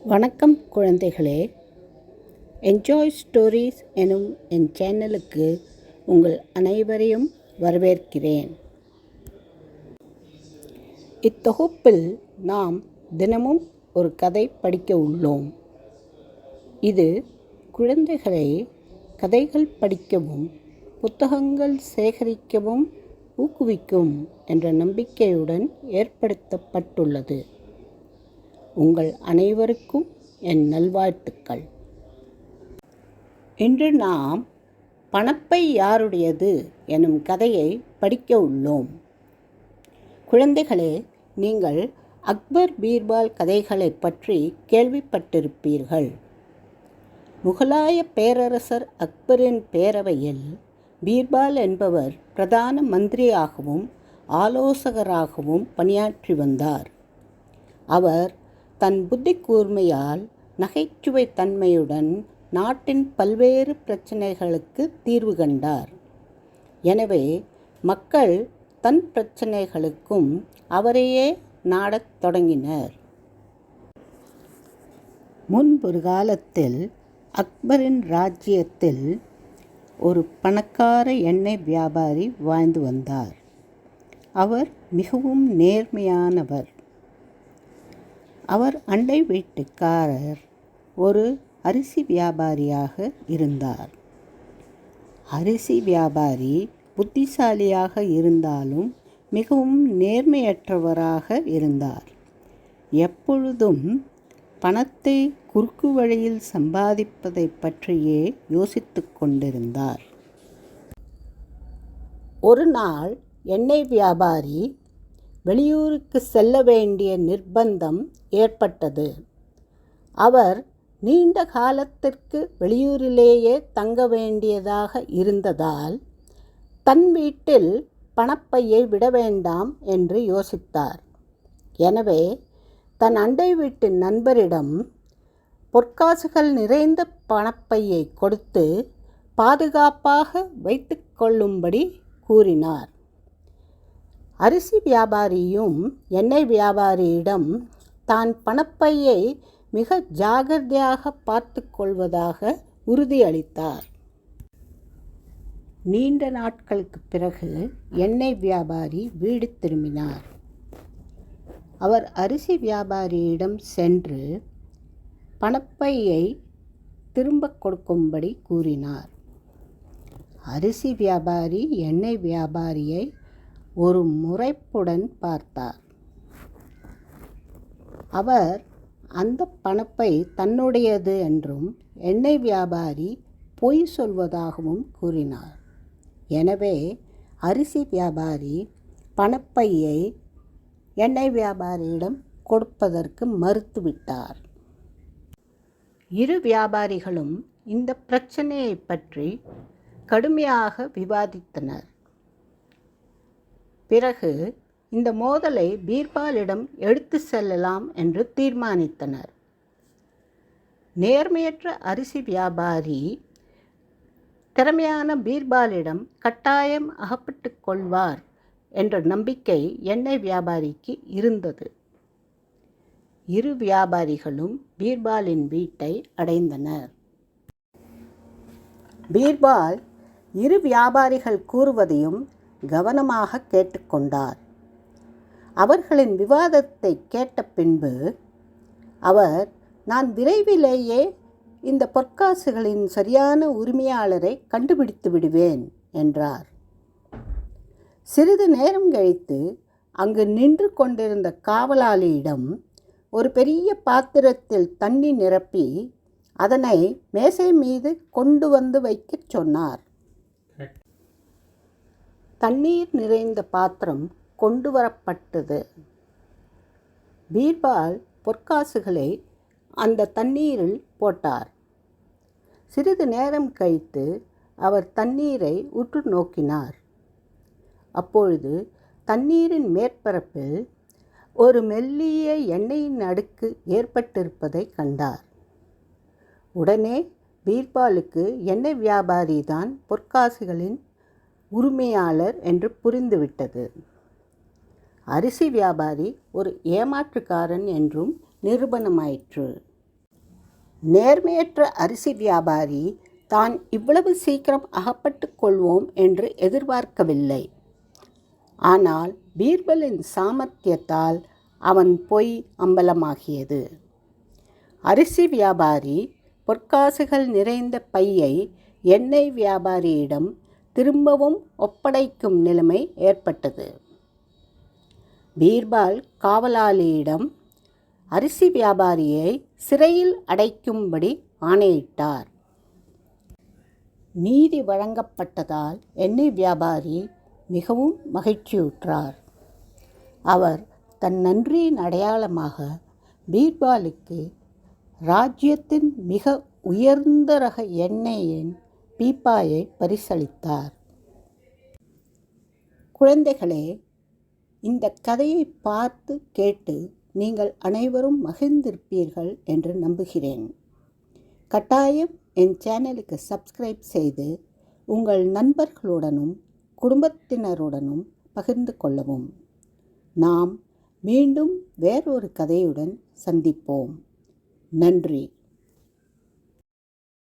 வணக்கம் குழந்தைகளே. Enjoy stories எனும் என் சேனலுக்கு உங்கள் அனைவரையும் வரவேற்கிறேன். இத்தொகுப்பில் நாம் தினமும் ஒரு கதை படிக்க உள்ளோம். இது குழந்தைகளை கதைகள் படிக்கவும் புத்தகங்கள் சேகரிக்கவும் ஊக்குவிக்கும் என்ற நம்பிக்கையுடன் ஏற்படுத்தப்பட்டுள்ளது. உங்கள் அனைவருக்கும் என் நல்வாழ்த்துக்கள். இன்று நாம் பணப்பை யாருடையது எனும் கதையை படிக்க உள்ளோம். குழந்தைகளே, நீங்கள் அக்பர் பீர்பால் கதைகளை பற்றி கேள்விப்பட்டிருப்பீர்கள். முகலாய பேரரசர் அக்பரின் பேரவையில் பீர்பால் என்பவர் பிரதான மந்திரியாகவும் ஆலோசகராகவும் பணியாற்றி வந்தார். அவர் தன் புத்தி கூர்மையால் நகைச்சுவை தன்மையுடன் நாட்டின் பல்வேறு பிரச்சனைகளுக்கு தீர்வு கண்டார். எனவே மக்கள் தன் பிரச்சனைகளுக்கும் அவரையே நாடத் தொடங்கினர். முன்பொரு காலத்தில் அக்பரின் ராஜ்யத்தில் ஒரு பணக்கார எண்ணெய் வியாபாரி வாழ்ந்து வந்தார். அவர் மிகவும் நேர்மையானவர். அவர் அண்டை வீட்டுக்காரர் ஒரு அரிசி வியாபாரியாக இருந்தார். அரிசி வியாபாரி புத்திசாலியாக இருந்தாலும் மிகவும் நேர்மையற்றவராக இருந்தார். எப்பொழுதும் பணத்தை குறுக்கு வழியில் சம்பாதிப்பதை பற்றியே யோசித்து கொண்டிருந்தார். ஒரு நாள் எண்ணெய் வியாபாரி வெளியூருக்கு செல்ல வேண்டிய நிர்பந்தம் ஏற்பட்டது. அவர் நீண்ட காலத்திற்கு வெளியூரிலேயே தங்க வேண்டியதாக இருந்ததால் தன் வீட்டில் பணப்பையை விட வேண்டாம் என்று யோசித்தார். எனவே தன் அண்டை வீட்டு நண்பரிடம் பொற்காசுகள் நிறைந்த பணப்பையை கொடுத்து பாதுகாப்பாக வைத்து கொள்ளும்படி கூறினார். அரிசி வியாபாரியும் எண்ணெய் வியாபாரியிடம் தான் பணப்பையை மிக ஜாகிரதையாக பார்த்து கொள்வதாக உறுதியளித்தார். நீண்ட நாட்களுக்கு பிறகு எண்ணெய் வியாபாரி வீடு திரும்பினார். அவர் அரிசி வியாபாரியிடம் சென்று பணப்பையை திரும்ப கொடுக்கும்படி கூறினார். அரிசி வியாபாரி எண்ணெய் வியாபாரியை ஒரு முறைப்புடன் பார்த்தார். அவர் அந்த பணப்பை தன்னுடையது என்றும் எண்ணெய் வியாபாரி பொய் சொல்வதாகவும் கூறினார். எனவே அரிசி வியாபாரி பணப்பையை எண்ணெய் வியாபாரியிடம் கொடுப்பதற்கு மறுத்துவிட்டார். இரு வியாபாரிகளும் இந்த பிரச்சனையை பற்றி கடுமையாக விவாதித்தனர். பிறகு இந்த மோதலை பீர்பாலிடம் எடுத்து செல்லலாம் என்று தீர்மானித்தனர். நேர்மையற்ற அரிசி வியாபாரி திறமையான பீர்பாலிடம் கட்டாயம் அகப்பட்டு கொள்வார் என்ற நம்பிக்கை எண்ணெய் வியாபாரிக்கு இருந்தது. இரு வியாபாரிகளும் பீர்பாலின் வீட்டை அடைந்தனர். பீர்பால் இரு வியாபாரிகள் கூறுவதையும் கவனமாக கேட்டுக்கொண்டார். அவர்களின் விவாதத்தை கேட்ட பின்பு அவர், நான் விரைவிலேயே இந்த பொற்காசுகளின் சரியான உரிமையாளரை கண்டுபிடித்து விடுவேன் என்றார். சிறிது நேரம் கழித்து அங்கு நின்று கொண்டிருந்த காவலாளியிடம் ஒரு பெரிய பாத்திரத்தில் தண்ணி நிரப்பி அதனை மேசை மீது கொண்டு வந்து வைக்கச் சொன்னார். தண்ணீர் நிறைந்த பாத்திரம் கொண்டு வரப்பட்டது. பீர்பால் பொற்காசுகளை அந்த தண்ணீரில் போட்டார். சிறிது நேரம் கழித்து அவர் தண்ணீரை உற்று நோக்கினார். அப்பொழுது தண்ணீரின் மேற்பரப்பில் ஒரு மெல்லிய எண்ணெயின் அடுக்கு ஏற்பட்டிருப்பதை கண்டார். உடனே பீர்பாலுக்கு எண்ணெய் வியாபாரி தான் பொற்காசுகளின் உரிமையாளர் என்று புரிந்துவிட்டது. அரிசி வியாபாரி ஒரு ஏமாற்றுக்காரன் என்றும் நிரூபணமாயிற்று. நேர்மையற்ற அரிசி வியாபாரி தான் இவ்வளவு சீக்கிரம் அகப்பட்டு கொள்வோம் என்று எதிர்பார்க்கவில்லை. ஆனால் பீர்பலின் சாமர்த்தியத்தால் அவன் பொய் அம்பலமாகியது. அரிசி வியாபாரி பொற்காசுகள் நிறைந்த பையை எண்ணெய் வியாபாரியிடம் திரும்பவும் ஒப்படைக்கும் நிலைமை ஏற்பட்டது. பீர்பால் காவலாளியிடம் அரிசி வியாபாரியை சிறையில் அடைக்கும்படி ஆணையிட்டார். நீதி வழங்கப்பட்டதால் எண்ணெய் வியாபாரி மிகவும் மகிழ்ச்சியுற்றார். அவர் தன் நன்றியின் அடையாளமாக பீர்பாலுக்கு ராஜ்யத்தின் மிக உயர்ந்த ரக எண்ணெயின் பீப்பாயை பரிசளித்தார். குழந்தைகளே, இந்த கதையை பார்த்து கேட்டு நீங்கள் அனைவரும் மகிழ்ந்திருப்பீர்கள் என்று நம்புகிறேன். கட்டாயம் என் சேனலுக்கு சப்ஸ்கிரைப் செய்து உங்கள் நண்பர்களுடனும் குடும்பத்தினருடனும் பகிர்ந்து கொள்ளவும். நாம் மீண்டும் வேறொரு கதையுடன் சந்திப்போம். நன்றி.